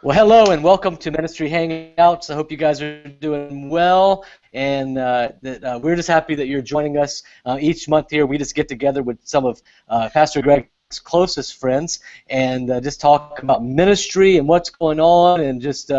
Well, hello and welcome to Ministry Hangouts. I hope you guys are doing well, and we're just happy that you're joining us each month here. We just get together with some of Pastor Greg's closest friends and just talk about ministry and what's going on, and just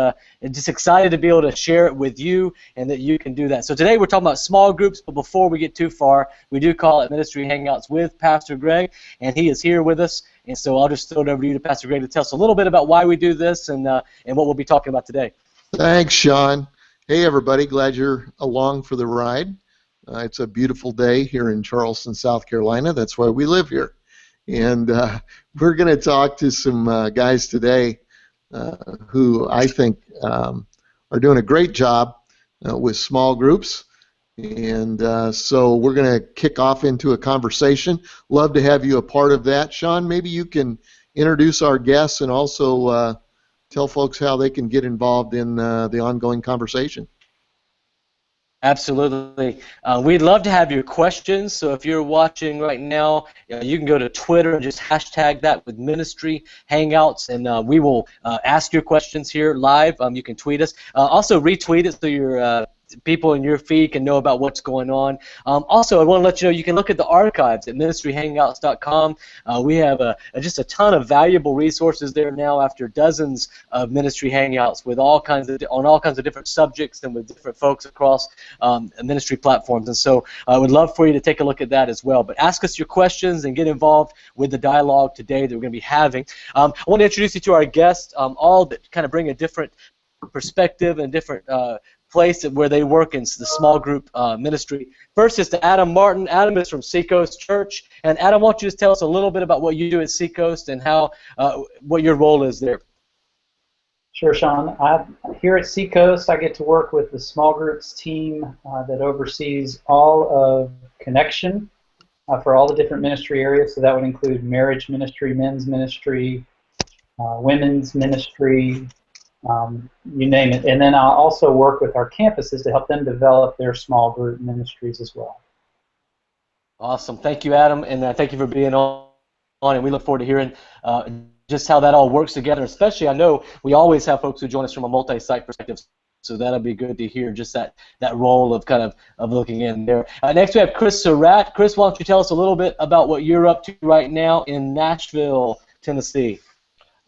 excited to be able to share it with you and that you can do that. So today we're talking about small groups, but before we get too far, we do call it Ministry Hangouts with Pastor Greg, and he is here with us. And so I'll just throw it over to you, to Pastor Greg, to tell us a little bit about why we do this and what we'll be talking about today. Thanks, Sean. Hey, everybody. Glad you're along for the ride. It's a beautiful day here in Charleston, South Carolina. That's why we live here. And we're going to talk to some guys today who I think are doing a great job with small groups. And so we're going to kick off into a conversation. Love to have you a part of that. Sean, maybe you can introduce our guests and also tell folks how they can get involved in the ongoing conversation. Absolutely. We'd love to have your questions, so if you're watching right now, you can go to Twitter and just hashtag that with Ministry Hangouts, and we will ask your questions here live. You can tweet us. Also retweet it so your people in your feed can know about what's going on. Also, I want to let you know you can look at the archives at ministryhangouts.com. We have just a ton of valuable resources there now after dozens of ministry hangouts with all kinds of different subjects and with different folks across ministry platforms. And so I would love for you to take a look at that as well. But ask us your questions and get involved with the dialogue today that we're going to be having. I want to introduce you to our guests, all that kind of bring a different perspective and different place where they work in the small group ministry. First is to Adam Martin. Adam is from Seacoast Church. And Adam, why don't you just tell us a little bit about what you do at Seacoast and how what your role is there? Sure, Sean. Here at Seacoast, I get to work with the small groups team that oversees all of Connection for all the different ministry areas. So that would include marriage ministry, men's ministry, women's ministry, you name it. And then I'll also work with our campuses to help them develop their small group ministries as well. Awesome. Thank you, Adam, and thank you for being on, and we look forward to hearing just how that all works together. Especially, I know we always have folks who join us from a multi-site perspective, so that'll be good to hear just that role of of looking in there. Next we have Chris Surratt. Chris, why don't you tell us a little bit about what you're up to right now in Nashville, Tennessee?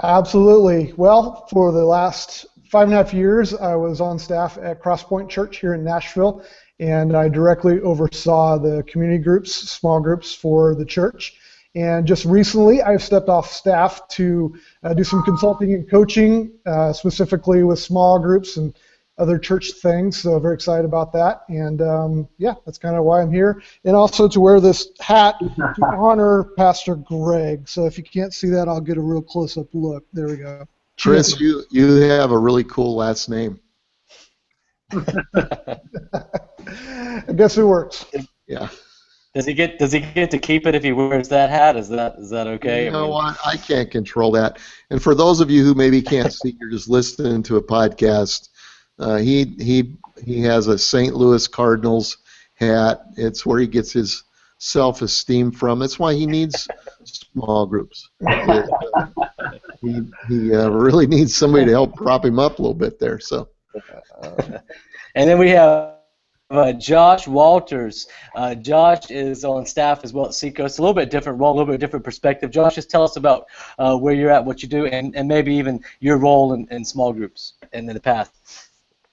Absolutely. Well, for the last 5.5 years, I was on staff at Crosspoint Church here in Nashville, and I directly oversaw the community groups, small groups for the church. And just recently, I've stepped off staff to do some consulting and coaching, specifically with small groups and other church things, so very excited about that. And yeah, that's kind of why I'm here. And also to wear this hat to honor Pastor Greg. So if you can't see that, I'll get a real close-up look. There we go. Chris, you have a really cool last name. I guess it works. Yeah. Does he get to keep it if he wears that hat? Is that okay? You know what? I can't control that. And for those of you who maybe can't see, you're just listening to a podcast. He has a St. Louis Cardinals hat. It's where he gets his self-esteem from. That's why he needs small groups. He really needs somebody to help prop him up a little bit there. So. And then we have Josh Walters. Josh is on staff as well at Seacoast. A little bit different role, a little bit different perspective. Josh, just tell us about where you're at, what you do, and maybe even your role in small groups and in the past.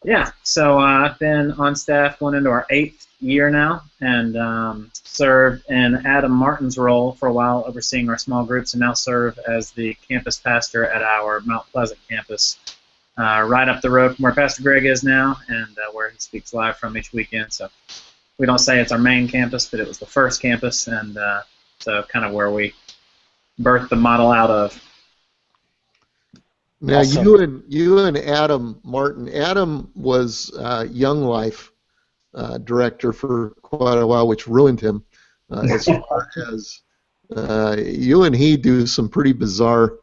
Yeah, so I've been on staff going into our 8th year now, and served in Adam Martin's role for a while, overseeing our small groups, and now serve as the campus pastor at our Mount Pleasant campus, right up the road from where Pastor Greg is now, and where he speaks live from each weekend. So we don't say it's our main campus, but it was the first campus, and so kind of where we birthed the model out of. Now, awesome. you and Adam Martin. Adam was Young Life director for quite a while, which ruined him. As far as you and he do some pretty bizarre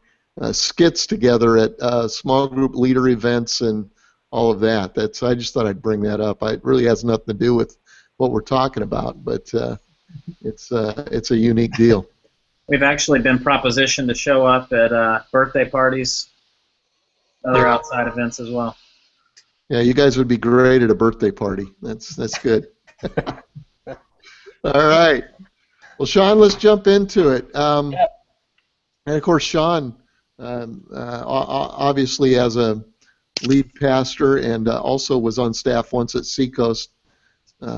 skits together at small group leader events and all of that. I just thought I'd bring that up. It really has nothing to do with what we're talking about, but it's a unique deal. We've actually been propositioned to show up at birthday parties other outside events as well. Yeah, you guys would be great at a birthday party. That's good. All right. Well, Sean, let's jump into it. And of course, Sean, obviously as a lead pastor and also was on staff once at Seacoast,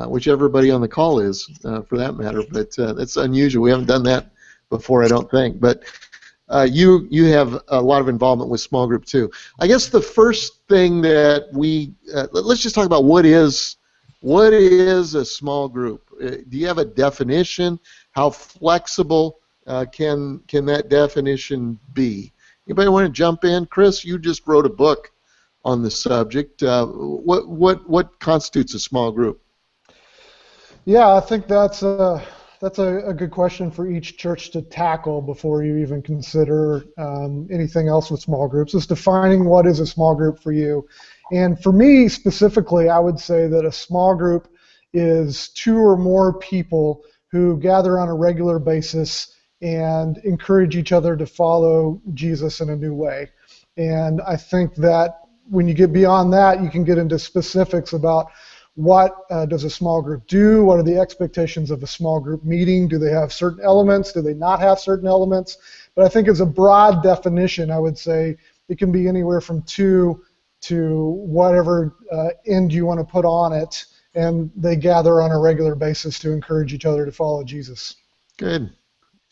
which everybody on the call is, for that matter. But that's unusual. We haven't done that before, I don't think. But you have a lot of involvement with small group too. I guess the first thing that let's just talk about what is a small group. Do you have a definition? How flexible can that definition be? Anybody want to jump in? Chris, you just wrote a book on the subject. What constitutes a small group? Yeah, I think that's a good question for each church to tackle before you even consider anything else with small groups, is defining what is a small group for you. And for me specifically, I would say that a small group is 2 or more people who gather on a regular basis and encourage each other to follow Jesus in a new way. And I think that when you get beyond that, you can get into specifics about what does a small group do? What are the expectations of a small group meeting? Do they have certain elements? Do they not have certain elements? But I think as a broad definition, I would say it can be anywhere from 2 to whatever end you want to put on it, and they gather on a regular basis to encourage each other to follow Jesus. Good.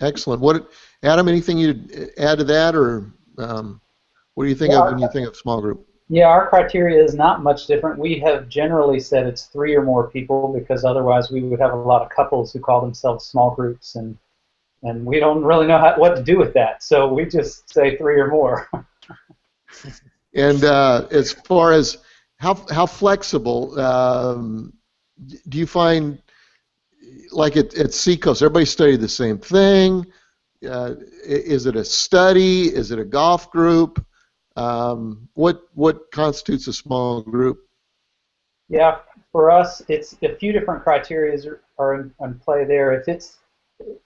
Excellent. Adam, anything you'd add to that, or what do you think of when you think of small group? Yeah, our criteria is not much different. We have generally said it's 3 or more people, because otherwise we would have a lot of couples who call themselves small groups, and we don't really know what to do with that. So we just say 3 or more. And as far as how flexible, do you find, like at Seacoast, everybody studied the same thing? Is it a study? Is it a golf group? What constitutes a small group? Yeah, for us, it's a few different criteria are in play there.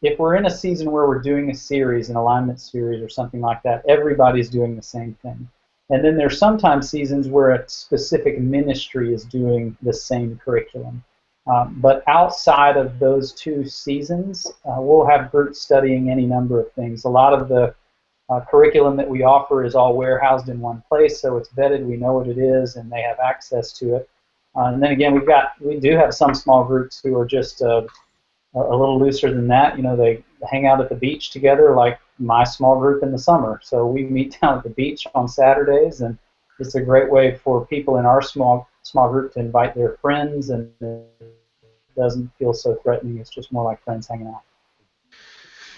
If we're in a season where we're doing a series, an alignment series or something like that, everybody's doing the same thing. And then there's sometimes seasons where a specific ministry is doing the same curriculum. But outside of those 2 seasons, we'll have groups studying any number of things. A lot of the curriculum that we offer is all warehoused in one place, so it's vetted, we know what it is, and they have access to it. And then again, we do have some small groups who are just a little looser than that. You know, they hang out at the beach together, like my small group in the summer. So we meet down at the beach on Saturdays, and it's a great way for people in our small group to invite their friends, and it doesn't feel so threatening. It's just more like friends hanging out.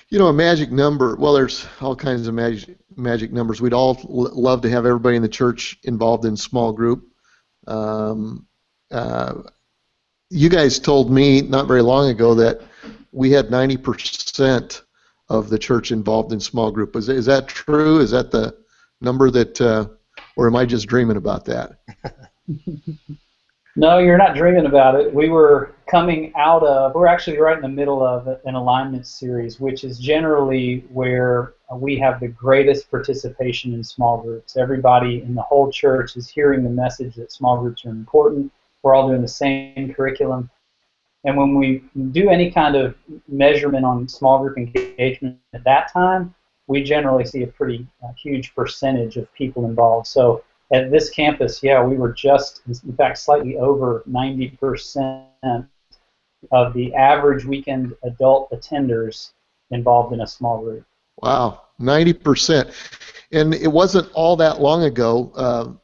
You know, a magic number, well, there's all kinds of magic numbers. We'd all love to have everybody in the church involved in small group. You guys told me not very long ago that we had 90% of the church involved in small group. Is that true? Is that the number that, or am I just dreaming about that? No, you're not dreaming about it. We're actually right in the middle of an alignment series, which is generally where we have the greatest participation in small groups. Everybody in the whole church is hearing the message that small groups are important. We're all doing the same curriculum. And when we do any kind of measurement on small group engagement at that time, we generally see a pretty huge percentage of people involved. So at this campus, yeah, we were just, in fact, slightly over 90% of the average weekend adult attenders involved in a small group. Wow, 90%. And it wasn't all that long ago.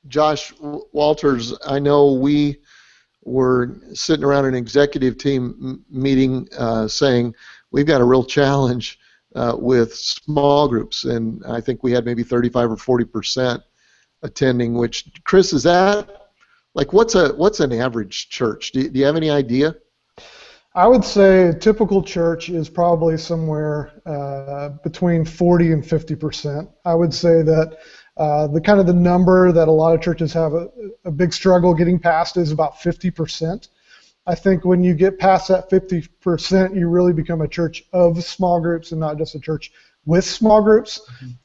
Josh Walters, I know we were sitting around an executive team meeting saying we've got a real challenge with small groups, and I think we had maybe 35 or 40% attending, which, Chris, is that, like, what's an average church? Do you have any idea? I would say a typical church is probably somewhere between 40 and 50%. I would say that the number that a lot of churches have a big struggle getting past is about 50%. I think when you get past that 50%, you really become a church of small groups and not just a church with small groups.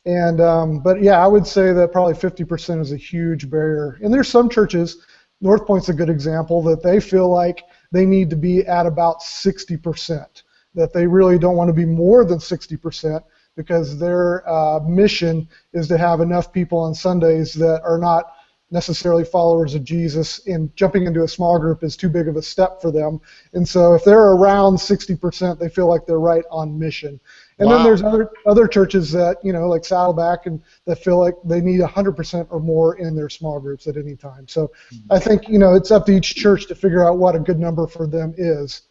And but yeah, I would say that probably 50% is a huge barrier. And there's some churches, North Point's a good example, that they feel like they need to be at about 60%, that they really don't want to be more than 60%, because their mission is to have enough people on Sundays that are not necessarily followers of Jesus, and jumping into a small group is too big of a step for them. And so if they're around 60%, they feel like they're right on mission. And Wow. then there's other churches that, like Saddleback, and that feel like they need 100% or more in their small groups at any time. So I think, it's up to each church to figure out what a good number for them is,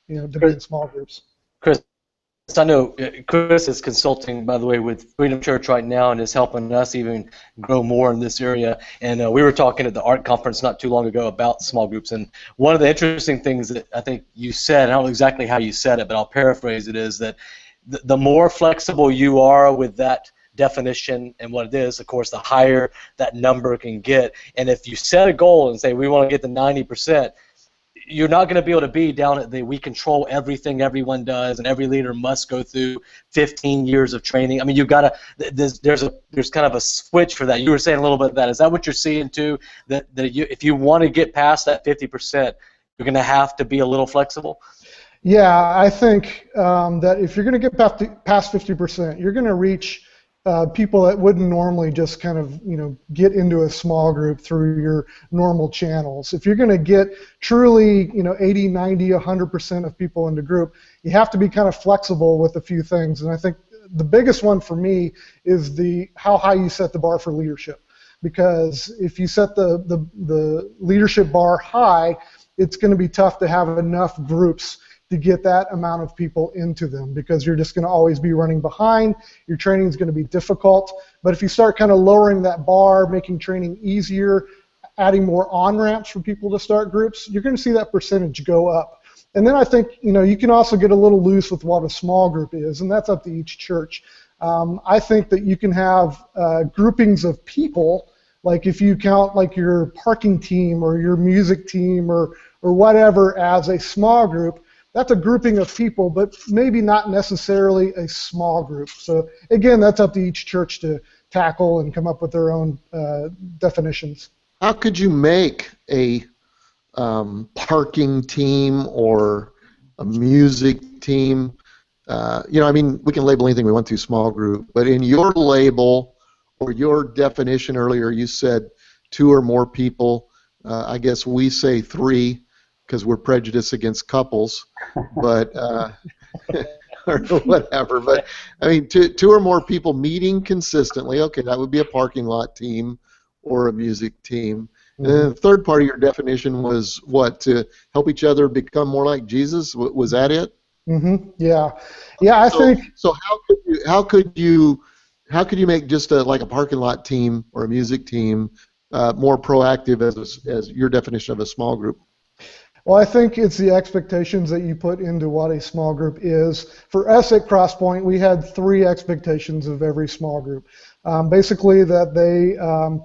to be in small groups. Chris, I know Chris is consulting, by the way, with Freedom Church right now, and is helping us even grow more in this area. And we were talking at the ARC conference not too long ago about small groups. And one of the interesting things that I think you said, I don't know exactly how you said it, but I'll paraphrase it, is that the more flexible you are with that definition and what it is, of course, the higher that number can get. And if you set a goal and say we want to get to 90%, you're not going to be able to be down at the we control everything everyone does and every leader must go through 15 years of training. I mean, you've got to, there's kind of a switch for that. You were saying a little bit of that. Is that what you're seeing too? That if you want to get past that 50%, you're going to have to be a little flexible? Yeah, I think that if you're going to get past 50%, you're going to reach people that wouldn't normally just kind of, get into a small group through your normal channels. If you're going to get truly, 80, 90, 100% of people in the group, you have to be kind of flexible with a few things. And I think the biggest one for me is how high you set the bar for leadership. Because if you set the leadership bar high, it's going to be tough to have enough groups to get that amount of people into them, because you're just going to always be running behind. Your training is going to be difficult. But if you start kind of lowering that bar, making training easier, adding more on-ramps for people to start groups, you're going to see that percentage go up. And then I think, you can also get a little loose with what a small group is, and that's up to each church. I think that you can have groupings of people, like if you count like your parking team or your music team or whatever as a small group. That's a grouping of people, but maybe not necessarily a small group. So again, that's up to each church to tackle and come up with their own definitions. How could you make a parking team or a music team? I mean, we can label anything we want to small group, but in your label or your definition earlier, you said 2 or more people. I guess we say 3. Because we're prejudiced against couples, but or whatever. But I mean, two or more people meeting consistently. Okay, that would be a parking lot team or a music team. And then the third part of your definition was what? To help each other become more like Jesus. Was that it? Mm-hmm. Yeah. I think. So how could you make just like a parking lot team or a music team more proactive as your definition of a small group? Well, I think it's the expectations that you put into what a small group is. For us at Crosspoint, we had 3 expectations of every small group. Basically, that they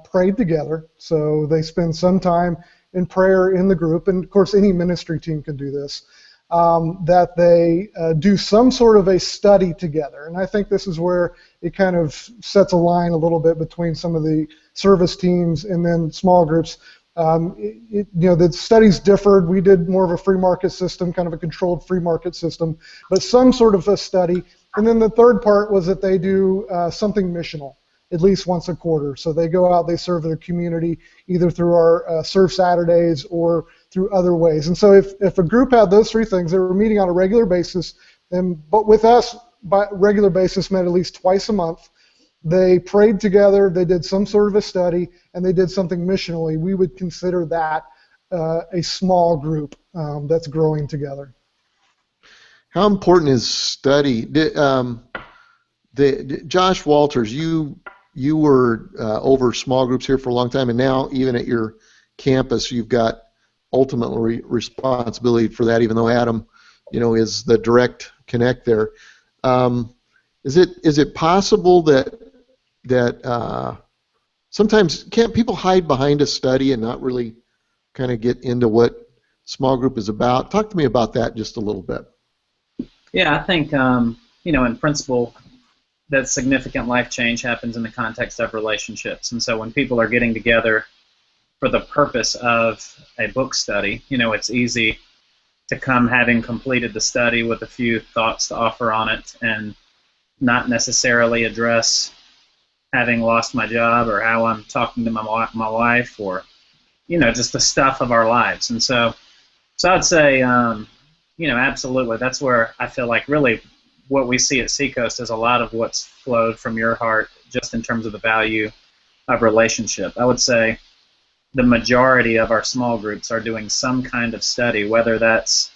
prayed together, so they spend some time in prayer in the group, and of course any ministry team can do this. That they do some sort of a study together, and I think this is where it kind of sets a line a little bit between some of the service teams and then small groups. The studies differed. We did more of a free market system, kind of a controlled free market system, but some sort of a study. And then the third part was that they do something missional, at least once a quarter. So they go out, they serve their community, either through our Serve Saturdays or through other ways. And so if a group had those 3 things, they were meeting on a regular basis, but with us, by regular basis meant at least twice a month. They prayed together, they did some sort of a study, and they did something missionally. We would consider that a small group that's growing together. How important is study? Josh Walters, you were over small groups here for a long time, and now even at your campus, you've got ultimate responsibility for that, even though Adam, is the direct connect there. Is it possible that sometimes can't people hide behind a study and not really kind of get into what small group is about? Talk to me about that just a little bit. Yeah, I think in principle, that significant life change happens in the context of relationships. And so when people are getting together for the purpose of a book study, it's easy to come having completed the study with a few thoughts to offer on it and not necessarily address having lost my job or how I'm talking to my wife or, just the stuff of our lives. And so I'd say, absolutely, that's where I feel like really what we see at Seacoast is a lot of what's flowed from your heart just in terms of the value of relationship. I would say the majority of our small groups are doing some kind of study, whether that's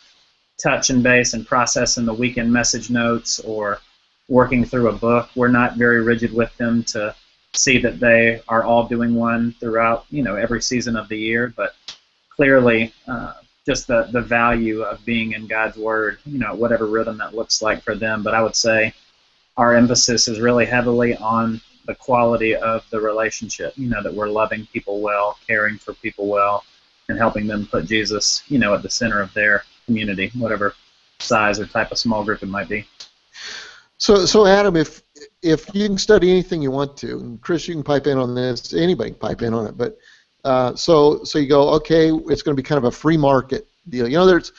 touch and base and processing the weekend message notes or working through a book. We're not very rigid with them to see that they are all doing one throughout, every season of the year, but clearly just the value of being in God's Word, whatever rhythm that looks like for them. But I would say our emphasis is really heavily on the quality of the relationship, that we're loving people well, caring for people well, and helping them put Jesus, at the center of their community, whatever size or type of small group it might be. So Adam, if you can study anything you want to, and Chris, you can pipe in on this, anybody can pipe in on it, but so you go, okay, it's going to be kind of a free market deal. There's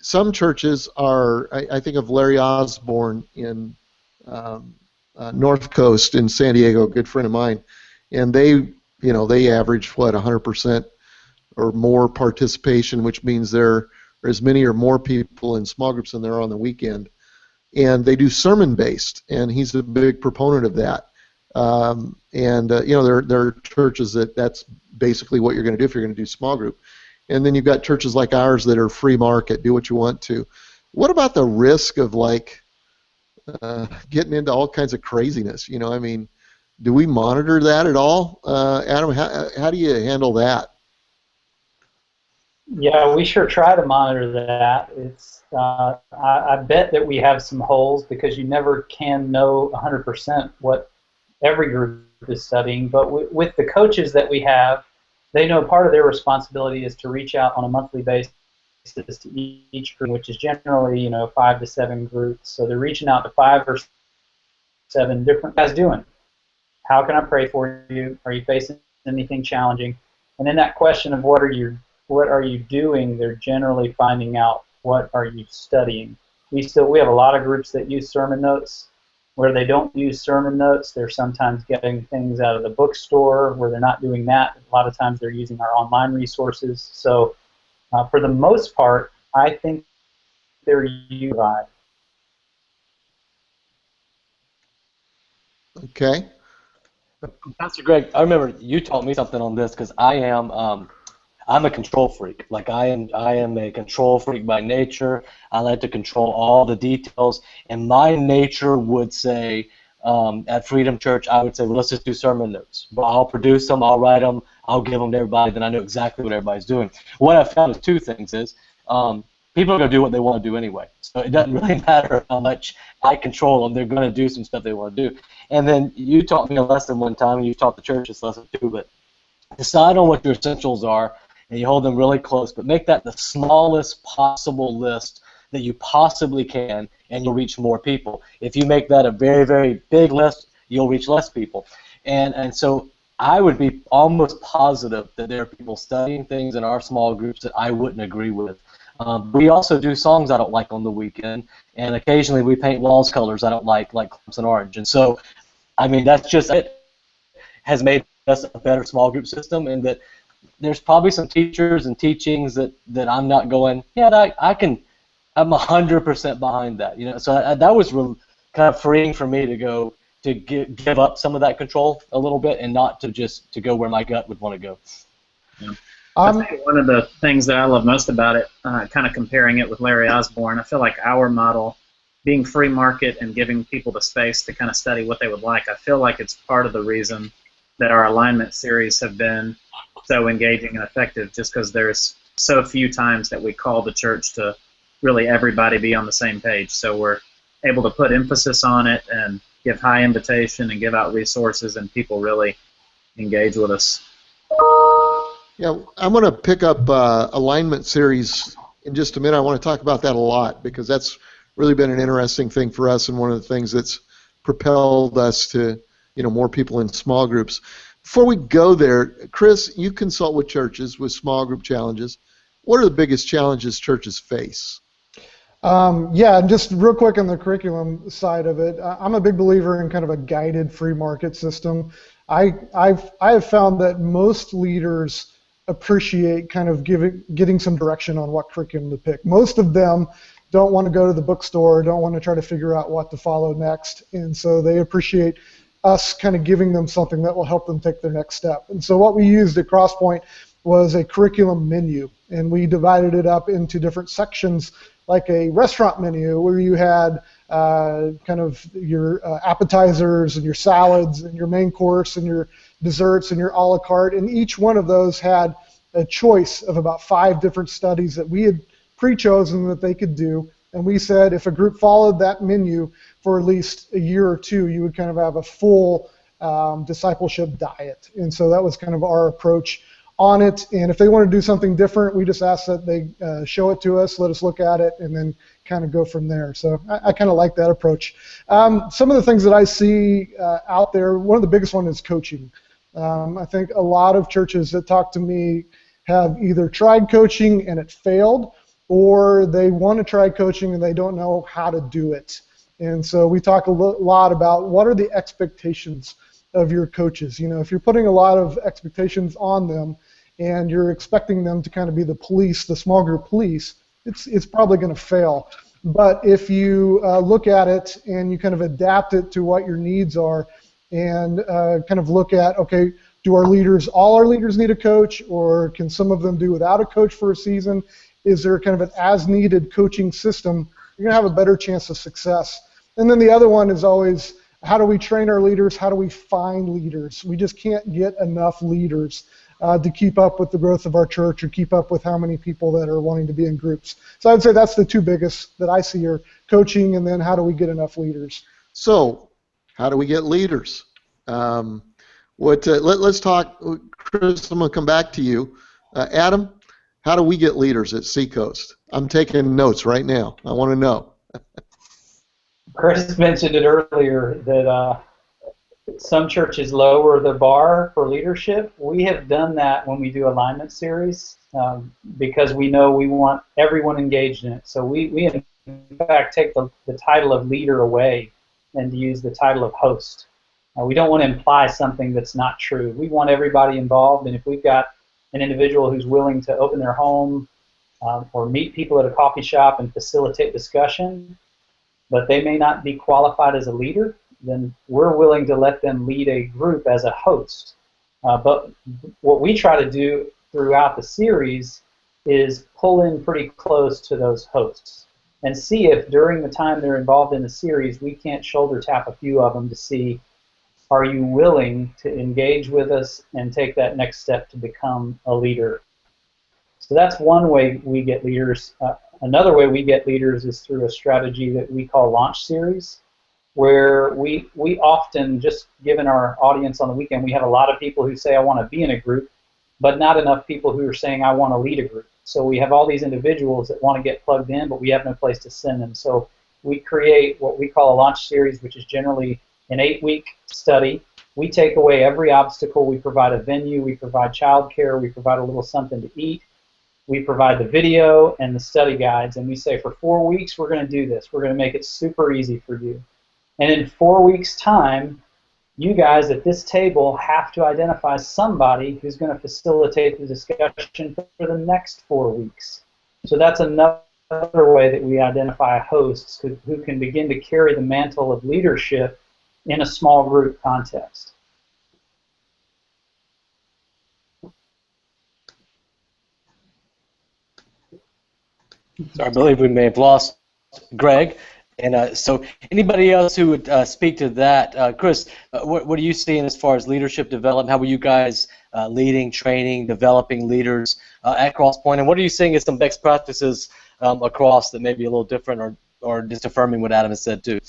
some churches are, I think of Larry Osborne in North Coast in San Diego, a good friend of mine, and they average 100% or more participation, which means there are as many or more people in small groups than there are on the weekend. And they do sermon-based, and he's a big proponent of that. There are churches that's basically what you're going to do if you're going to do small group. And then you've got churches like ours that are free market, do what you want to. What about the risk of getting into all kinds of craziness? Do we monitor that at all? Adam, how do you handle that? Yeah, we sure try to monitor that. It's I bet that we have some holes because you never can know 100% what every group is studying. But with the coaches that we have, they know part of their responsibility is to reach out on a monthly basis to each group, which is generally 5 to 7 groups. So they're reaching out to 5 or 7 different guys doing. How can I pray for you? Are you facing anything challenging? And then that question of what are you doing, they're generally finding out what are you studying. We have a lot of groups that use sermon notes. Where they don't use sermon notes, they're sometimes getting things out of the bookstore. Where they're not doing that, a lot of times they're using our online resources. So for the most part, I think they're utilized. Okay. Pastor Greg, I remember you taught me something on this because I'm a control freak. I am a control freak by nature. I like to control all the details, and my nature would say at Freedom Church, I would say, well, let's just do sermon notes. But I'll produce them, I'll write them, I'll give them to everybody, then I know exactly what everybody's doing. What I've found is 2 things is people are going to do what they want to do anyway. So it doesn't really matter how much I control them. They're going to do some stuff they want to do. And then you taught me a lesson one time, and you taught the church this lesson too, but decide on what your essentials are, and you hold them really close, but make that the smallest possible list that you possibly can, and you'll reach more people. If you make that a very, very big list, you'll reach less people. And so I would be almost positive that there are people studying things in our small groups that I wouldn't agree with. We also do songs I don't like on the weekend, and occasionally we paint walls colors I don't like Clemson Orange. And so, that's just it. Has made us a better small group system, and that there's probably some teachers and teachings that I'm not going, I'm 100% behind that. So that was really kind of freeing for me to give up some of that control a little bit and not to go where my gut would want to go. Yeah. I think one of the things that I love most about it, kind of comparing it with Larry Osborne, I feel like our model, being free market and giving people the space to kind of study what they would like, I feel like it's part of the reason that our alignment series have been so engaging and effective, just because there's so few times that we call the church to really everybody be on the same page. So we're able to put emphasis on it and give high invitation and give out resources, and people really engage with us. Yeah, I'm going to pick up alignment series in just a minute. I want to talk about that a lot because that's really been an interesting thing for us, and one of the things that's propelled us to, more people in small groups. Before we go there, Chris, you consult with churches with small group challenges. What are the biggest challenges churches face? Yeah, and just real quick on the curriculum side of it, I'm a big believer in kind of a guided free market system. I have found that most leaders appreciate kind of getting some direction on what curriculum to pick. Most of them don't want to go to the bookstore, don't want to try to figure out what to follow next, and so they appreciate us kind of giving them something that will help them take their next step. And so what we used at Crosspoint was a curriculum menu, and we divided it up into different sections, like a restaurant menu where you had kind of your appetizers and your salads and your main course and your desserts and your a la carte, and each one of those had a choice of about 5 different studies that we had pre-chosen that they could do, and we said if a group followed that menu for at least a year or 2, you would kind of have a full discipleship diet. And so that was kind of our approach on it, and if they want to do something different, we just ask that they show it to us, let us look at it, and then kind of go from there. So I kind of like that approach. Some of the things that I see out there, one of the biggest one is coaching. I think a lot of churches that talk to me have either tried coaching and it failed, or they want to try coaching and they don't know how to do it. And so we talk a lot about what are the expectations of your coaches. If you're putting a lot of expectations on them and you're expecting them to kind of be the police, the small group police, it's probably going to fail. But if you look at it and you kind of adapt it to what your needs are and kind of look at, okay, do all our leaders need a coach, or can some of them do without a coach for a season? Is there kind of an as-needed coaching system? You're going to have a better chance of success. And then the other one is always, how do we train our leaders? How do we find leaders? We just can't get enough leaders to keep up with the growth of our church or keep up with how many people that are wanting to be in groups. So I would say that's the 2 biggest that I see are coaching, and then how do we get enough leaders? So how do we get leaders? Let's talk, Chris, I'm going to come back to you. Adam, how do we get leaders at Seacoast? I'm taking notes right now. I want to know. Chris mentioned it earlier that some churches lower the bar for leadership. We have done that when we do alignment series because we know we want everyone engaged in it. So we in fact take the title of leader away and use the title of host. We don't want to imply something that's not true. We want everybody involved, and if we've got an individual who's willing to open their home or meet people at a coffee shop and facilitate discussion, but they may not be qualified as a leader, then we're willing to let them lead a group as a host. But what we try to do throughout the series is pull in pretty close to those hosts and see if during the time they're involved in the series we can't shoulder tap a few of them to see, are you willing to engage with us and take that next step to become a leader? So that's one way we get leaders. Another way we get leaders is through a strategy that we call launch series, where we often, just given our audience on the weekend, we have a lot of people who say, I want to be in a group, but not enough people who are saying, I want to lead a group. So we have all these individuals that want to get plugged in, but we have no place to send them. So we create what we call a launch series, which is generally an 8-week study. We take away every obstacle. We provide a venue. We provide childcare. We provide a little something to eat. We provide the video and the study guides, and we say for 4 weeks we're going to do this. We're going to make it super easy for you. And in 4 weeks' time, you guys at this table have to identify somebody who's going to facilitate the discussion for the next 4 weeks. So that's another way that we identify hosts who can begin to carry the mantle of leadership in a small group context. So I believe we may have lost Greg. And so anybody else who would speak to that, Chris, what are you seeing as far as leadership development? How were you guys leading, training, developing leaders at Crosspoint? And what are you seeing as some best practices across that may be a little different or just affirming what Adam has said too?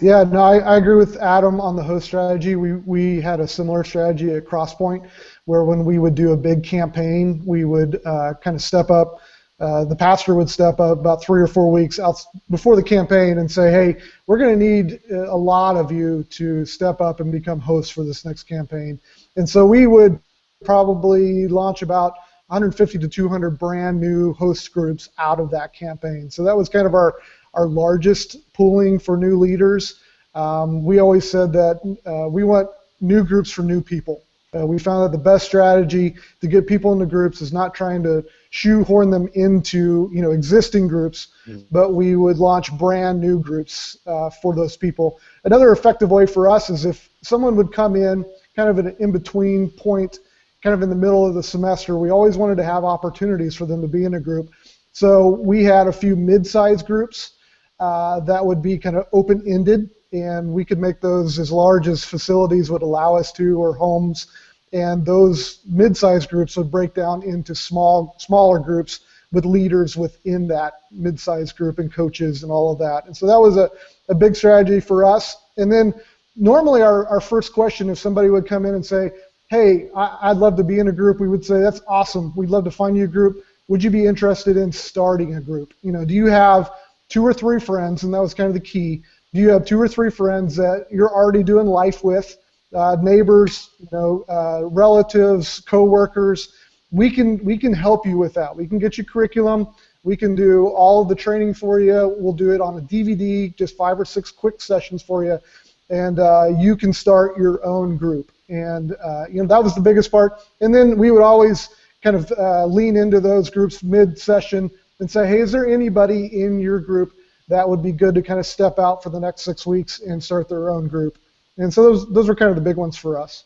Yeah, no, I agree with Adam on the host strategy. We had a similar strategy at Crosspoint where when we would do a big campaign, we would kind of step up the pastor would step up about 3 or 4 weeks out before the campaign and say, hey, we're going to need a lot of you to step up and become hosts for this next campaign. And so we would probably launch about 150 to 200 brand new host groups out of that campaign. So that was kind of our largest pooling for new leaders. We always said that we want new groups for new people. We found that the best strategy to get people into groups is not trying to shoehorn them into existing groups, but we would launch brand new groups for those people. Another effective way for us is if someone would come in kind of an in-between point, kind of in the middle of the semester, we always wanted to have opportunities for them to be in a group. So we had a few mid-sized groups that would be kind of open-ended, and we could make those as large as facilities would allow us to, or homes, and those mid-sized groups would break down into smaller groups with leaders within that mid-sized group and coaches and all of that. And so that was a big strategy for us. And then normally our first question, if somebody would come in and say, hey, I'd love to be in a group, we would say, that's awesome, we'd love to find you a group. Would you be interested in starting a group? Do you have 2 or 3 friends, and that was kind of the key. Do you have 2 or 3 friends that you're already doing life with, neighbors, relatives, coworkers? We can help you with that. We can get you curriculum. We can do all of the training for you. We'll do it on a DVD, just 5 or 6 quick sessions for you, and you can start your own group. And that was the biggest part. And then we would always kind of lean into those groups mid-session and say, hey, is there anybody in your group that would be good to kind of step out for the next 6 weeks and start their own group? And so those were kind of the big ones for us.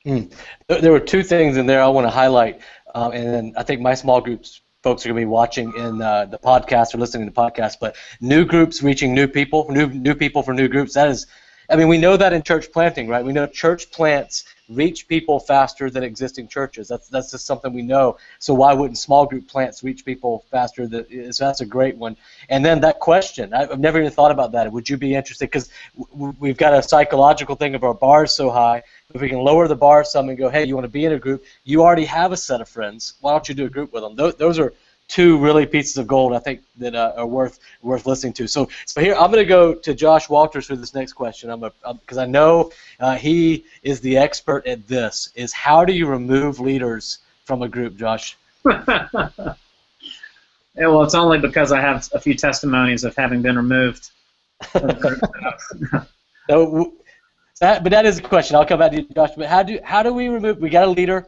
There were 2 things in there I want to highlight, and then I think my small groups folks are going to be watching in the podcast or listening to the podcast, but new groups reaching new people, new people for new groups, that is, we know that in church planting, right? We know church plants reach people faster than existing churches. That's just something we know. So why wouldn't small group plants reach people faster? So that's a great one. And then that question, I've never even thought about that. Would you be interested? Because we've got a psychological thing of our bar's so high. If we can lower the bar some and go, hey, you want to be in a group? You already have a set of friends. Why don't you do a group with them? Those are 2 really pieces of gold, I think, that are worth listening to. So here I'm going to go to Josh Walters for this next question. Because I know he is the expert at this. Is how do you remove leaders from a group, Josh? Yeah, well, it's only because I have a few testimonies of having been removed. But that is a question. I'll come back to you, Josh. But how do we remove? We got a leader.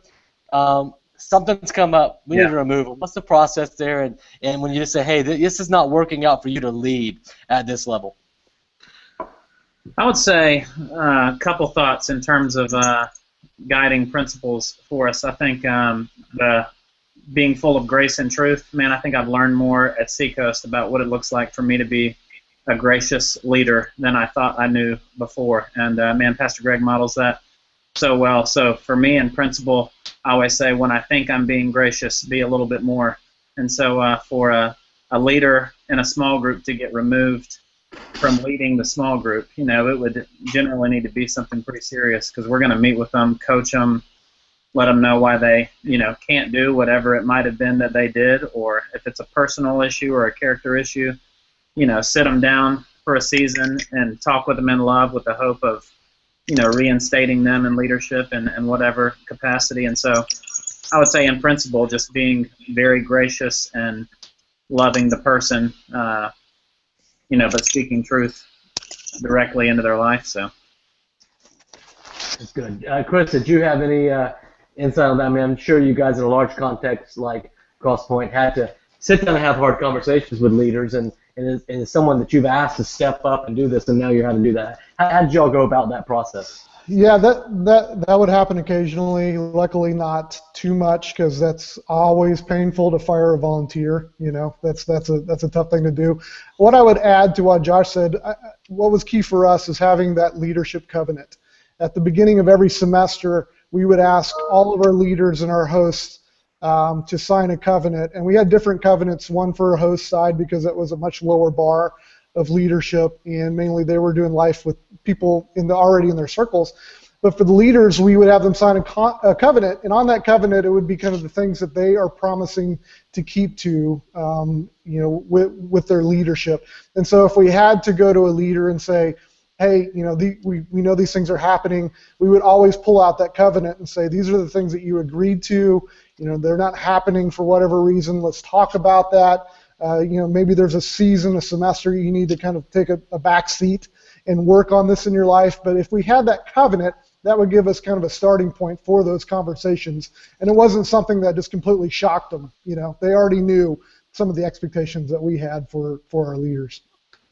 Something's come up. We need to remove them. What's the process there? And when you just say, hey, this is not working out for you to lead at this level. I would say a couple thoughts in terms of guiding principles for us. I think the being full of grace and truth, man, I think I've learned more at Seacoast about what it looks like for me to be a gracious leader than I thought I knew before. And, man, Pastor Greg models that so well. So for me in principle, I always say when I think I'm being gracious, be a little bit more. And so for a leader in a small group to get removed from leading the small group, it would generally need to be something pretty serious, because we're going to meet with them, coach them, let them know why they, can't do whatever it might have been that they did, or if it's a personal issue or a character issue, sit them down for a season and talk with them in love with the hope of, reinstating them in leadership and whatever capacity. And so I would say in principle, just being very gracious and loving the person, but speaking truth directly into their life. So that's good. Chris, did you have any insight on that? I'm sure you guys in a large context like Crosspoint had to sit down and have hard conversations with leaders, and as someone that you've asked to step up and do this, and now you're having to do that. How did y'all go about that process? Yeah, that would happen occasionally. Luckily, not too much, because that's always painful to fire a volunteer. That's a tough thing to do. What I would add to what Josh said, what was key for us is having that leadership covenant. At the beginning of every semester, we would ask all of our leaders and our hosts to sign a covenant, and we had different covenants. One for a host side, because it was a much lower bar of leadership, and mainly they were doing life with people already in their circles. But for the leaders, we would have them sign a covenant, and on that covenant, it would be kind of the things that they are promising to keep to, with their leadership. And so if we had to go to a leader and say, hey, we know these things are happening, we would always pull out that covenant and say, these are the things that you agreed to. They're not happening for whatever reason. Let's talk about that. Maybe there's a season, a semester you need to kind of take a back seat and work on this in your life. But if we had that covenant, that would give us kind of a starting point for those conversations. And it wasn't something that just completely shocked them. They already knew some of the expectations that we had for our leaders.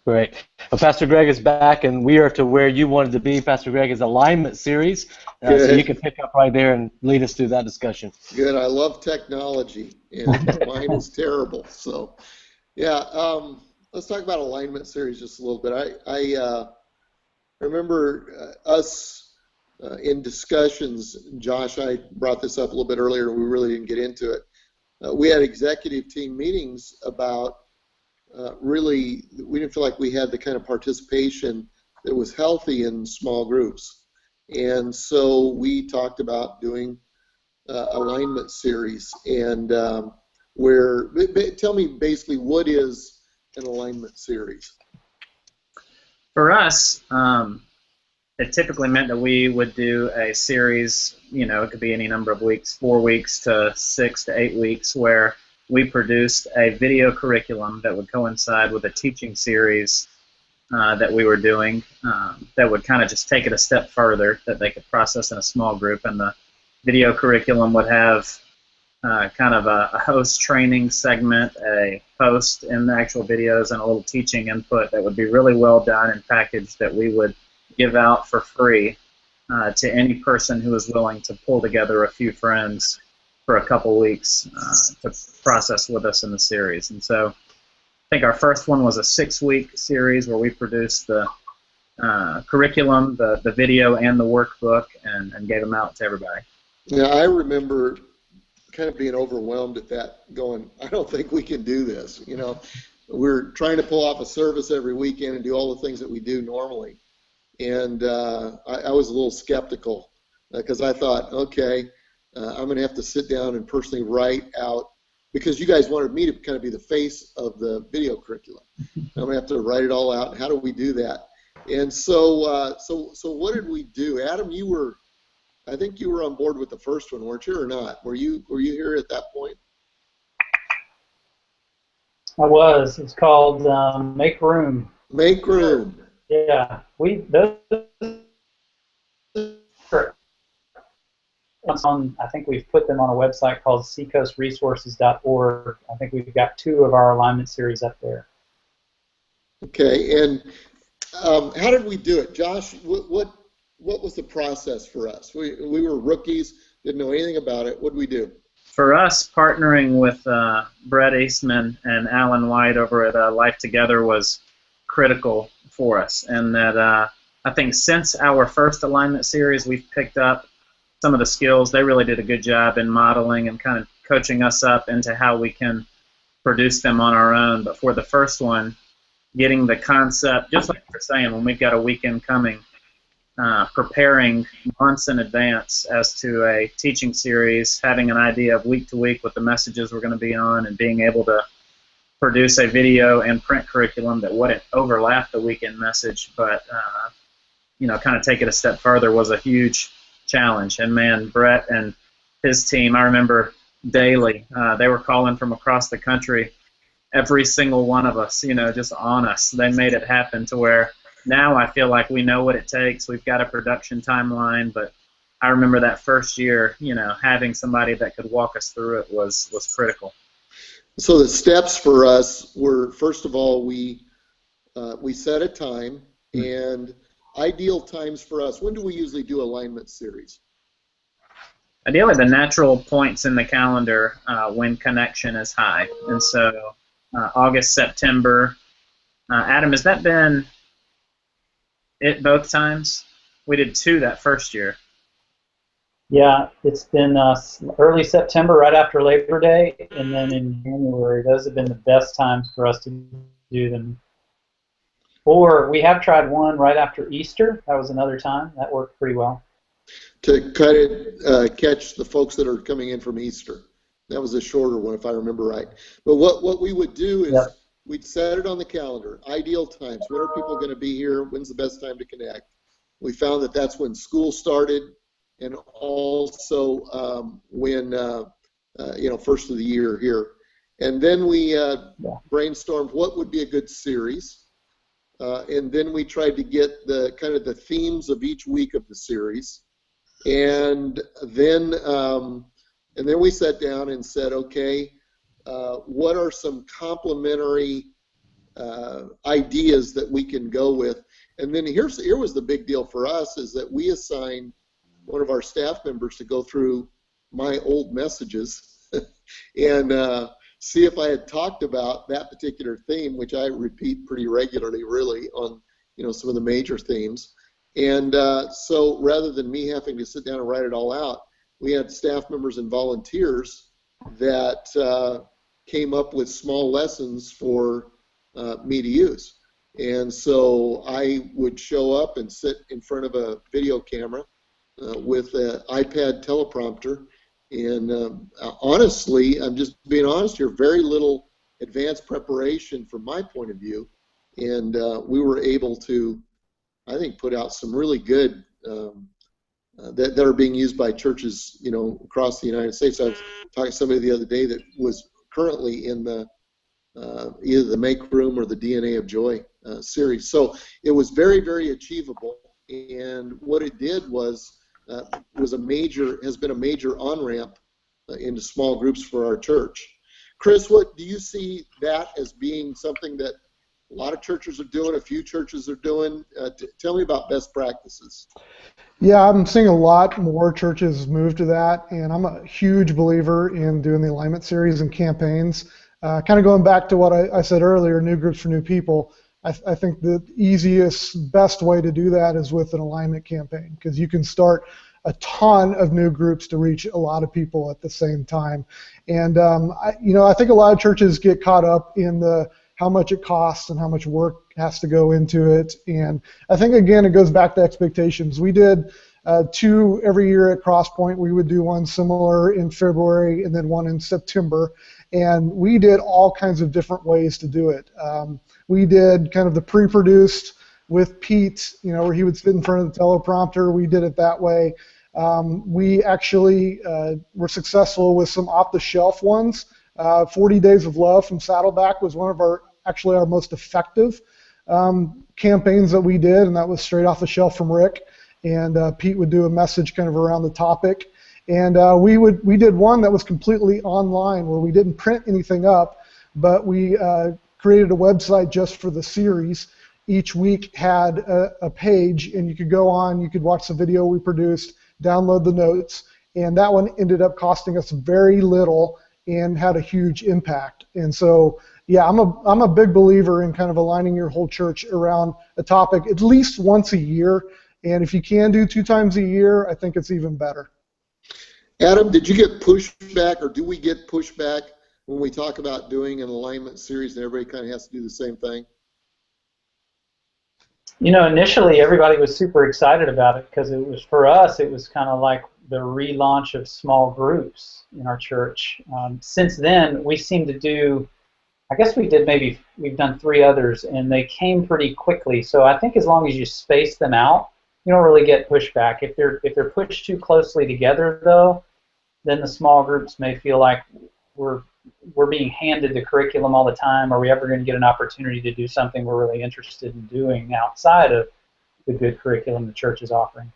Great. Well, Pastor Greg is back, and we are to where you wanted to be. Pastor Greg is alignment series, so you can pick up right there and lead us through that discussion. Good. I love technology, and mine is terrible. So, yeah, let's talk about alignment series just a little bit. I remember us in discussions. Josh, I brought this up a little bit earlier. We really didn't get into it. We had executive team meetings about really, we didn't feel like we had the kind of participation that was healthy in small groups. And so we talked about doing alignment series. And tell me basically, what is an alignment series? For us, it typically meant that we would do a series, it could be any number of weeks, 4 weeks to 6 to 8 weeks, where we produced a video curriculum that would coincide with a teaching series that we were doing that would kind of just take it a step further, that they could process in a small group. And the video curriculum would have kind of a host training segment, a post in the actual videos, and a little teaching input that would be really well done and packaged that we would give out for free to any person who was willing to pull together a few friends for a couple weeks to process with us in the series. And so I think our first one was a 6-week series where we produced the curriculum, the video, and the workbook, and gave them out to everybody. Yeah, I remember kind of being overwhelmed at that, going, I don't think we can do this. We're trying to pull off a service every weekend and do all the things that we do normally. And I was a little skeptical because I thought, okay, I'm going to have to sit down and personally write out, because you guys wanted me to kind of be the face of the video curriculum. I'm going to have to write it all out. How do we do that? And so what did we do? Adam, I think you were on board with the first one, weren't you, or not? Were you here at that point? I was. It's called Make Room. Make Room. Yeah, I think we've put them on a website called seacoastresources.org. I think we've got 2 of our alignment series up there. Okay, and how did we do it, Josh? What was the process for us? We were rookies, didn't know anything about it. What did we do? For us, partnering with Brett Eastman and Alan White over at Life Together was critical for us, and that I think since our first alignment series, we've picked up some of the skills. They really did a good job in modeling and kind of coaching us up into how we can produce them on our own. But for the first one, getting the concept, just like you're saying, when we've got a weekend coming, preparing months in advance as to a teaching series, having an idea of week to week what the messages were going to be on, and being able to produce a video and print curriculum that wouldn't overlap the weekend message, but kind of take it a step further was a huge challenge. And man, Brett and his team, I remember daily, they were calling from across the country, every single one of us, just on us. They made it happen to where now I feel like we know what it takes. We've got a production timeline, but I remember that first year, having somebody that could walk us through it was critical. So the steps for us were, first of all, we set a time, and ideal times for us. When do we usually do alignment series? Ideally, the natural points in the calendar when connection is high. And so August, September. Adam, has that been it both times? We did 2 that first year. Yeah, it's been early September, right after Labor Day, and then in January. Those have been the best times for us to do them. Or we have tried one right after Easter. That was another time. That worked pretty well. To kind of catch the folks that are coming in from Easter. That was a shorter one, if I remember right. But what we would do is Yep. we'd set it on the calendar, ideal times. When are people going to be here? When's the best time to connect? We found that that's when school started, and also when first of the year here. And then we brainstormed what would be a good series, and then we tried to get the kind of the themes of each week of the series, and then we sat down and said, okay, what are some complementary ideas that we can go with? And then here was the big deal for us, is that we assigned one of our staff members to go through my old messages and see if I had talked about that particular theme, which I repeat pretty regularly, really, on some of the major themes. And so rather than me having to sit down and write it all out, we had staff members and volunteers that came up with small lessons for me to use. And so I would show up and sit in front of a video camera with an iPad teleprompter. And honestly, I'm just being honest here, very little advanced preparation from my point of view. And we were able to, I think, put out some really good that are being used by churches, across the United States. I was talking to somebody the other day that was currently in the either the Make Room or the DNA of Joy series. So it was very, very achievable. And what it did was has been a major on-ramp into small groups for our church. Chris, what do you see that as being something that a lot of churches are doing, a few churches are doing? Tell me about best practices. Yeah, I'm seeing a lot more churches move to that, and I'm a huge believer in doing the alignment series and campaigns. Kind of going back to what I said earlier, new groups for new people, I think the easiest, best way to do that is with an alignment campaign, because you can start a ton of new groups to reach a lot of people at the same time. And I think a lot of churches get caught up in the how much it costs and how much work has to go into it. And I think, again, it goes back to expectations. We did 2 every year at Crosspoint. We would do one similar in February and then one in September. And we did all kinds of different ways to do it. We did kind of the pre-produced with Pete, where he would sit in front of the teleprompter. We did it that way. We actually were successful with some off-the-shelf ones. 40 Days of Love from Saddleback was one of our most effective campaigns that we did, and that was straight off the shelf from Rick. And Pete would do a message kind of around the topic. And we did one that was completely online, where we didn't print anything up, but we created a website just for the series. Each week had a page, and you could go on, you could watch the video we produced, download the notes, and that one ended up costing us very little and had a huge impact. And so, yeah, I'm a big believer in kind of aligning your whole church around a topic at least once a year. And if you can do 2 times a year, I think it's even better. Adam, did you get pushback, or do we get pushback when we talk about doing an alignment series and everybody kind of has to do the same thing? Initially everybody was super excited about it, because it was, for us, it was kind of like the relaunch of small groups in our church. Since then, we seem to do, I guess we've done 3 others, and they came pretty quickly. So I think as long as you space them out, you don't really get pushback. If they're pushed too closely together, though, then the small groups may feel like we're being handed the curriculum all the time. Are we ever going to get an opportunity to do something we're really interested in doing outside of the good curriculum the church is offering?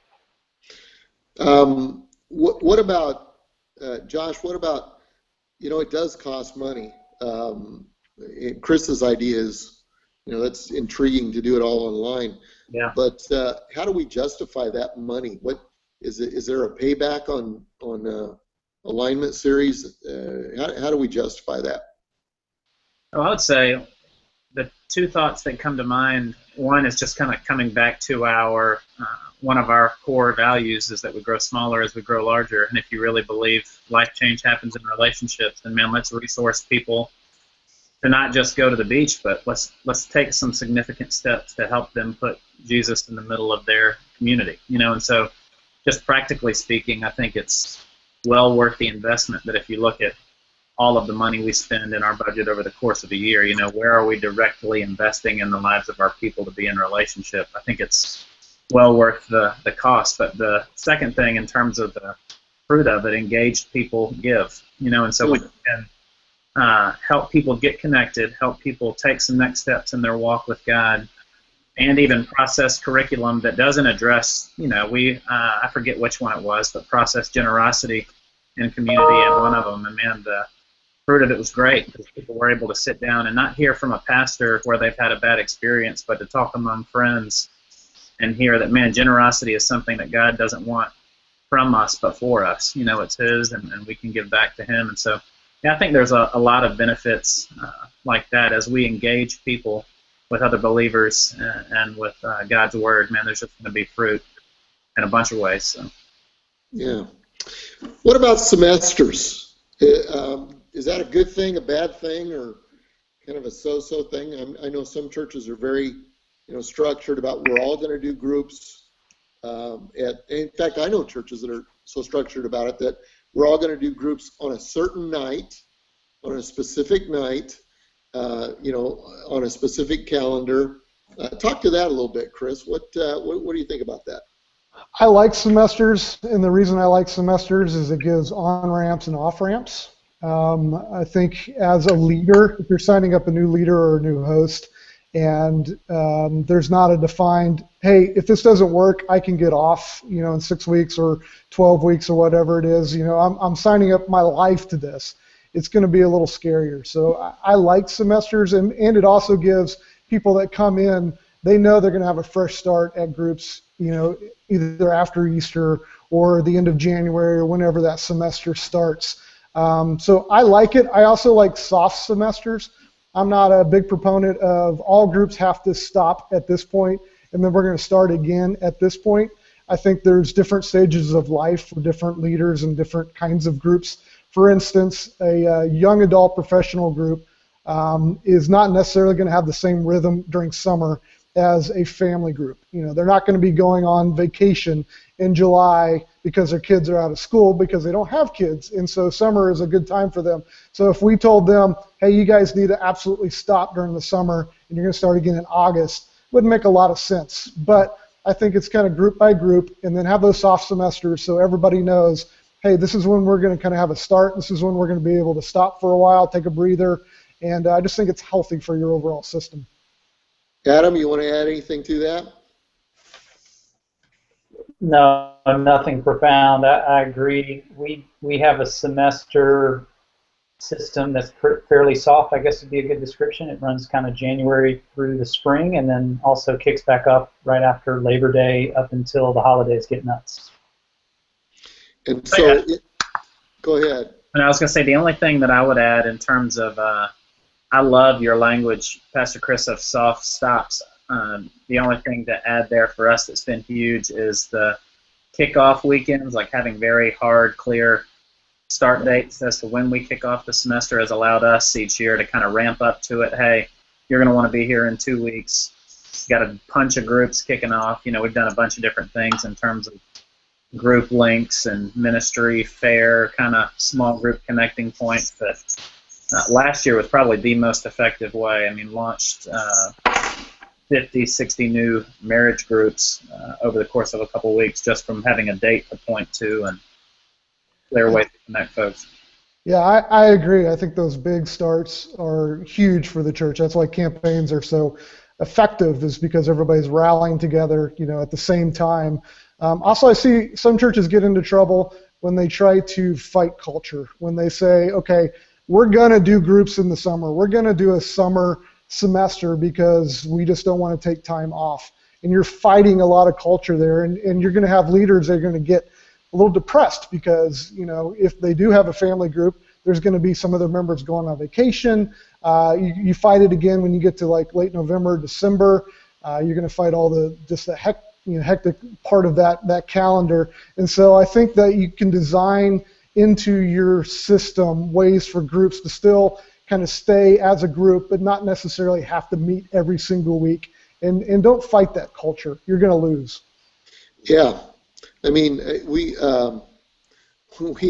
What about, Josh, what about, it does cost money. Chris's idea is, that's intriguing to do it all online. Yeah. But how do we justify that money? What is there a payback on alignment series? How do we justify that? Well, I would say the 2 thoughts that come to mind. One is just kind of coming back to our one of our core values is that we grow smaller as we grow larger. And if you really believe life change happens in relationships, then man, let's resource people to not just go to the beach, but let's take some significant steps to help them put Jesus in the middle of their community. And so just practically speaking, I think it's well worth the investment. That if you look at all of the money we spend in our budget over the course of a year, where are we directly investing in the lives of our people to be in relationship? I think it's well worth the cost. But the second thing, in terms of the fruit of it, engaged people give, and so we can help people get connected, help people take some next steps in their walk with God, and even process curriculum that doesn't address, I forget which one it was, but process generosity in community and one of them. And man, the fruit of it was great because people were able to sit down and not hear from a pastor where they've had a bad experience, but to talk among friends and hear that, man, generosity is something that God doesn't want from us but for us. It's His, and we can give back to Him. And so, I think there's a lot of benefits like that as we engage people with other believers and with God's Word. Man, there's just going to be fruit in a bunch of ways. So. Yeah. What about semesters? Is that a good thing, a bad thing, or kind of a so-so thing? I know some churches are very, structured about we're all going to do groups. In fact, I know churches that are so structured about it that we're all going to do groups on a certain night, on a specific night, on a specific calendar. Talk to that a little bit, Chris. What do you think about that? I like semesters, and the reason I like semesters is it gives on-ramps and off-ramps. I think as a leader, if you're signing up a new leader or a new host, and there's not a defined, hey, if this doesn't work, I can get off, in 6 weeks or 12 weeks or whatever it is. I'm signing up my life to this. It's going to be a little scarier. So I like semesters, and it also gives people that come in, they know they're going to have a fresh start at groups, either after Easter or the end of January or whenever that semester starts. So I like it. I also like soft semesters. I'm not a big proponent of all groups have to stop at this point and then we're going to start again at this point. I think there's different stages of life for different leaders and different kinds of groups. For instance, a young adult professional group is not necessarily going to have the same rhythm during summer as a family group. They're not going to be going on vacation in July because their kids are out of school because they don't have kids, and so summer is a good time for them. So if we told them, hey, you guys need to absolutely stop during the summer and you're going to start again in August, it wouldn't make a lot of sense. But I think it's kind of group by group, and then have those soft semesters so everybody knows, hey, this is when we're going to kind of have a start, this is when we're going to be able to stop for a while, take a breather, and I just think it's healthy for your overall system. Adam, you want to add anything to that? No, nothing profound. I agree. We have a semester system that's fairly soft, I guess would be a good description. It runs kind of January through the spring and then also kicks back up right after Labor Day up until the holidays get nuts. And so, go ahead. And I was going to say the only thing that I would add in terms of, I love your language, Pastor Chris, of soft stops. The only thing to add there for us that's been huge is the kickoff weekends, like having very hard, clear start dates as to when we kick off the semester has allowed us each year to kind of ramp up to it. Hey, you're going to want to be here in 2 weeks. Got a bunch of groups kicking off. We've done a bunch of different things in terms of group links and ministry fair, kind of small group connecting points that last year was probably the most effective way. Launched 50, 60 new marriage groups over the course of a couple weeks just from having a date to point to and clear way to connect folks. Yeah, I agree. I think those big starts are huge for the church. That's why campaigns are so effective, is because everybody's rallying together, at the same time. Also, I see some churches get into trouble when they try to fight culture, when they say, okay, we're going to do groups in the summer. We're going to do a summer semester because we just don't want to take time off. And you're fighting a lot of culture there, and you're going to have leaders that are going to get a little depressed because, if they do have a family group, there's going to be some of their members going on vacation. You fight it again when you get to like late November, December. You're going to fight all the hectic part of that calendar. And so I think that you can design into your system ways for groups to still kind of stay as a group, but not necessarily have to meet every single week. And don't fight that culture. You're going to lose. Yeah. I mean, we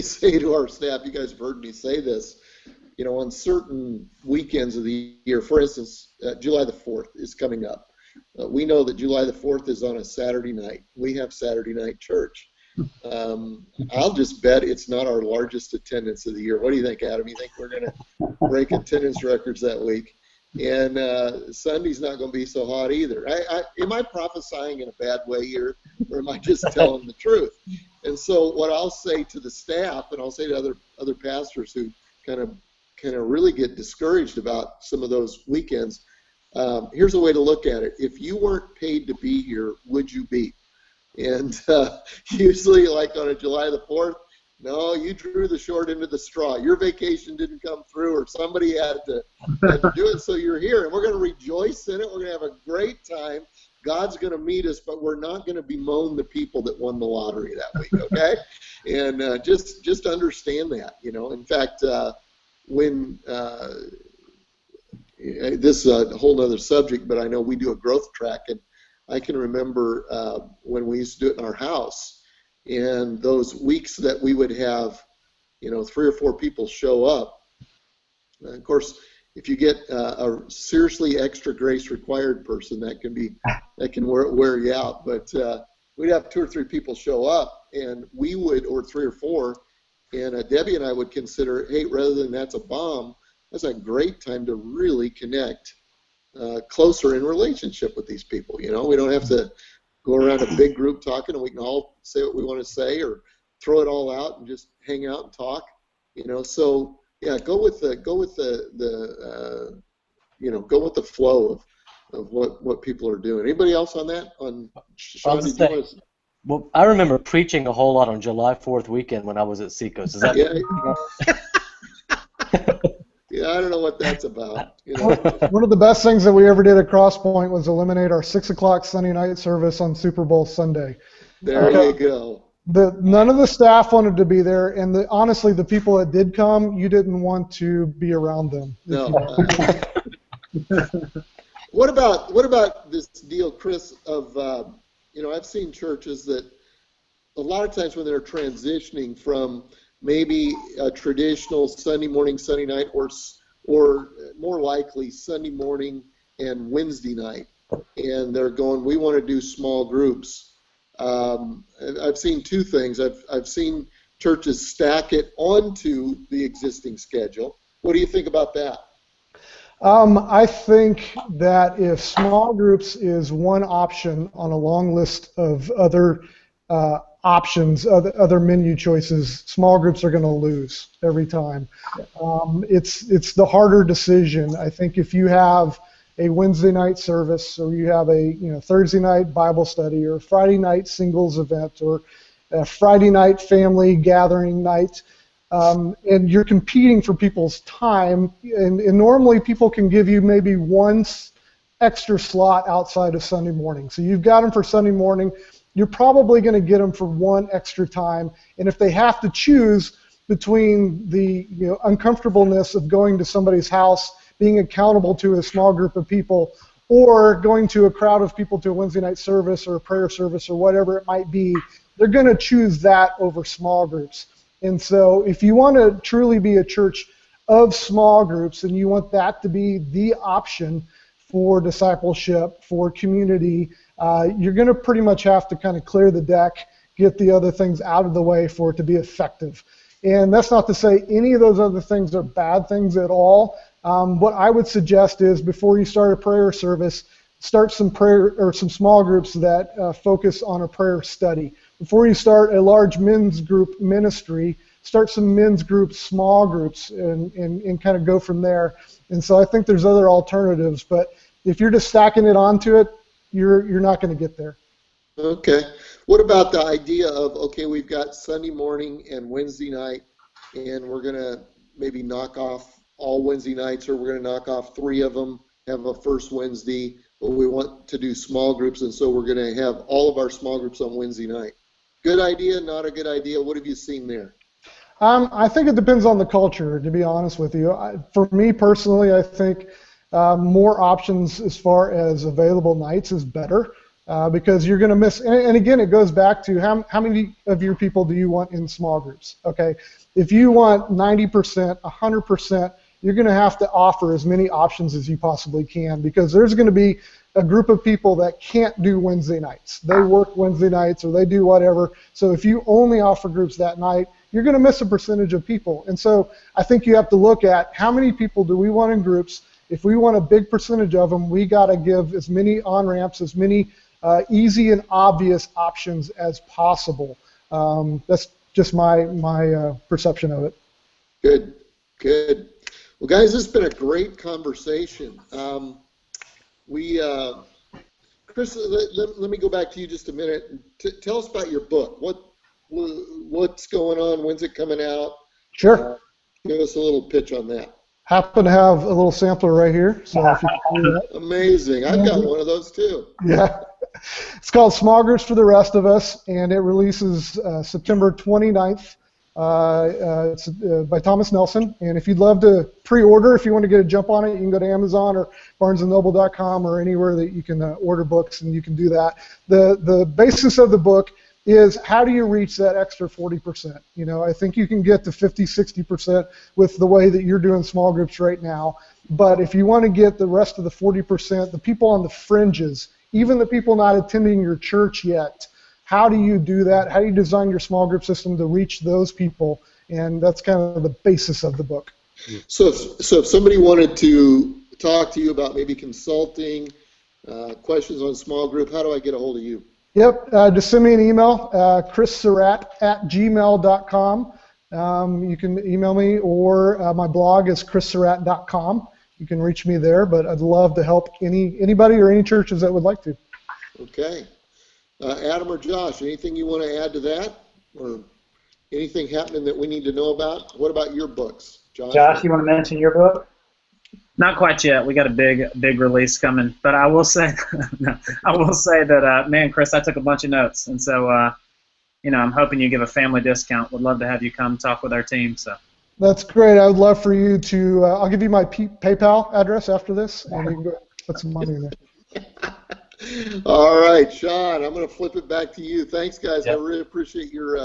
say to our staff, you guys have heard me say this, you know, on certain weekends of the year, for instance, July the 4th is coming up. We know that July the 4th is on a Saturday night. We have Saturday night church. I'll just bet it's not our largest attendance of the year. What do you think, Adam? You think we're going to break attendance records that week? And Sunday's not going to be so hot either. Am I prophesying in a bad way here, or am I just telling the truth? And so what I'll say to the staff, and I'll say to other pastors who kind of really get discouraged about some of those weekends, here's a way to look at it. If you weren't paid to be here, would you be? And usually, like on a July the 4th, no, you drew the short end of the straw. Your vacation didn't come through, or somebody had to do it, so you're here. And we're going to rejoice in it. We're going to have a great time. God's going to meet us, but we're not going to bemoan the people that won the lottery that week, okay? And just understand that, you know. In fact, when this is a whole other subject, but I know we do a growth track, and I can remember when we used to do it in our house, and those weeks that we would have, you know, 3 or 4 people show up. And of course, if you get a seriously extra grace required person, that can wear you out. But we'd have 2 or 3 people show up, and we would, or 3 or 4, and Debbie and I would consider, hey, rather than that's a bomb, that's a great time to really connect closer in relationship with these people. You know, we don't have to go around a big group talking, and we can all say what we want to say, or throw it all out and just hang out and talk. You know, so yeah, go with the flow of what people are doing. Anybody else on that? Sean, did you want to? Well, I remember preaching a whole lot on July 4th weekend when I was at Seacoast. Is that? Yeah, I don't know what that's about. You know? One of the best things that we ever did at Crosspoint was eliminate our 6 o'clock Sunday night service on Super Bowl Sunday. There you go. None of the staff wanted to be there, and honestly, the people that did come, you didn't want to be around them. No. What about this deal, Chris? Of you know, I've seen churches that a lot of times when they're transitioning from maybe a traditional Sunday morning, Sunday night, or more likely Sunday morning and Wednesday night, and they're going, we want to do small groups. I've seen 2 things. I've seen churches stack it onto the existing schedule. What do you think about that? I think that if small groups is one option on a long list of other options, other menu choices, small groups are going to lose every time. It's the harder decision. I think if you have a Wednesday night service, or you have a Thursday night Bible study, or a Friday night singles event, or a Friday night family gathering night, and you're competing for people's time, and normally people can give you maybe one extra slot outside of Sunday morning. So you've got them for Sunday morning. You're probably going to get them for one extra time, and if they have to choose between the uncomfortableness of going to somebody's house, being accountable to a small group of people, or going to a crowd of people to a Wednesday night service or a prayer service or whatever it might be, they're going to choose that over small groups. And so if you want to truly be a church of small groups, and you want that to be the option for discipleship, for community, you're going to pretty much have to kind of clear the deck, get the other things out of the way for it to be effective. And that's not to say any of those other things are bad things at all. What I would suggest is, before you start a prayer service, start some prayer or some small groups that focus on a prayer study. Before you start a large men's group ministry, start some men's groups, small groups, and kind of go from there. And so I think there's other alternatives, but if you're just stacking it onto it, you're not going to get there. Okay. What about the idea of, okay, we've got Sunday morning and Wednesday night, and we're going to maybe knock off all Wednesday nights, or we're going to knock off 3 of them, have a first Wednesday, but we want to do small groups, and so we're going to have all of our small groups on Wednesday night. Good idea, not a good idea? What have you seen there? I think it depends on the culture, to be honest with you. For me personally, I think more options as far as available nights is better. because you're going to miss. And again, it goes back to how many of your people do you want in small groups? Okay, if you want 90%, 100%, you're going to have to offer as many options as you possibly can, because there's going to be a group of people that can't do Wednesday nights. They work Wednesday nights or they do whatever. So if you only offer groups that night, you're going to miss a percentage of people. And so I think you have to look at how many people do we want in groups. If we want a big percentage of them, we got to give as many on-ramps, as many easy and obvious options as possible. That's just my perception of it. Good, good. Well, guys, this has been a great conversation. Chris, let me go back to you just a minute. Tell us about your book. What's going on? When's it coming out? Sure. Give us a little pitch on that. Happen to have a little sampler right here. So if you can do that. Amazing. I've got one of those too. Yeah. It's called Small Groups for the Rest of Us, and it releases September 29th. It's by Thomas Nelson, and if you'd love to pre-order, if you want to get a jump on it, you can go to Amazon or BarnesandNoble.com or anywhere that you can order books, and you can do that. The basis of the book is how do you reach that extra 40%? You know, I think you can get to 50, 60% with the way that you're doing small groups right now, but if you want to get the rest of the 40%, the people on the fringes, even the people not attending your church yet, how do you do that? How do you design your small group system to reach those people? And that's kind of the basis of the book. So if somebody wanted to talk to you about maybe consulting, questions on small group, how do I get a hold of you? Yep, just send me an email, chrissurratt@gmail.com. You can email me, or my blog is chrissurratt.com. You can reach me there, but I'd love to help anybody or any churches that would like to. Okay. Adam or Josh, anything you want to add to that, or anything happening that we need to know about? What about your books, Josh? Josh, you want to mention your book? Not quite yet. We got a big release coming, but I will say, that man, Chris, I took a bunch of notes, and so I'm hoping you give a family discount. Would love to have you come talk with our team. So. That's great. I would love for you to. I'll give you my PayPal address after this, and you can go put some money in there. All right, Sean, I'm going to flip it back to you. Thanks, guys. Yep. I really appreciate your.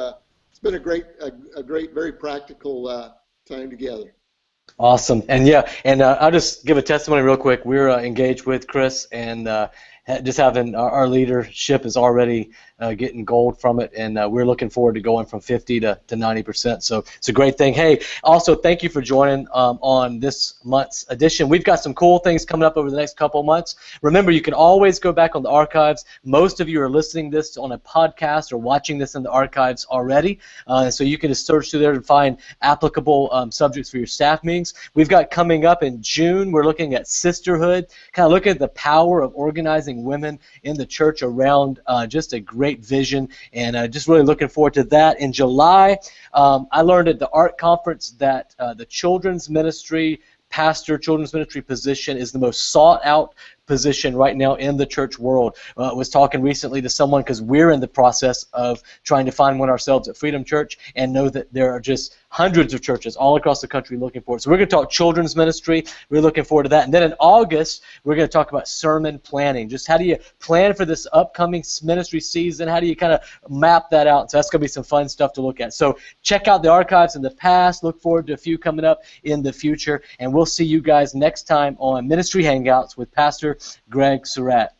It's been a great, very practical time together. Awesome. And I'll just give a testimony real quick. We're engaged with Chris, and just having our leadership is already getting gold from it, and we're looking forward to going from 50 to 90%. So it's a great thing. Hey, also thank you for joining on this month's edition. We've got some cool things coming up over the next couple of months. Remember, you can always go back on the archives. Most of you are listening to this on a podcast or watching this in the archives already, so you can just search through there and find applicable subjects for your staff meetings. We've got coming up in June, we're looking at sisterhood, kind of looking at the power of organizing women in the church around just a great vision, and just really looking forward to that. In July, I learned at the art conference that the children's ministry position is the most sought out position right now in the church world. I was talking recently to someone, because we're in the process of trying to find one ourselves at Freedom Church, and know that there are just hundreds of churches all across the country looking for it. So we're going to talk children's ministry. We're looking forward to that. And then in August, we're going to talk about sermon planning. Just how do you plan for this upcoming ministry season? How do you kind of map that out? So that's going to be some fun stuff to look at. So check out the archives in the past. Look forward to a few coming up in the future. And we'll see you guys next time on Ministry Hangouts with Pastor Greg Surratt.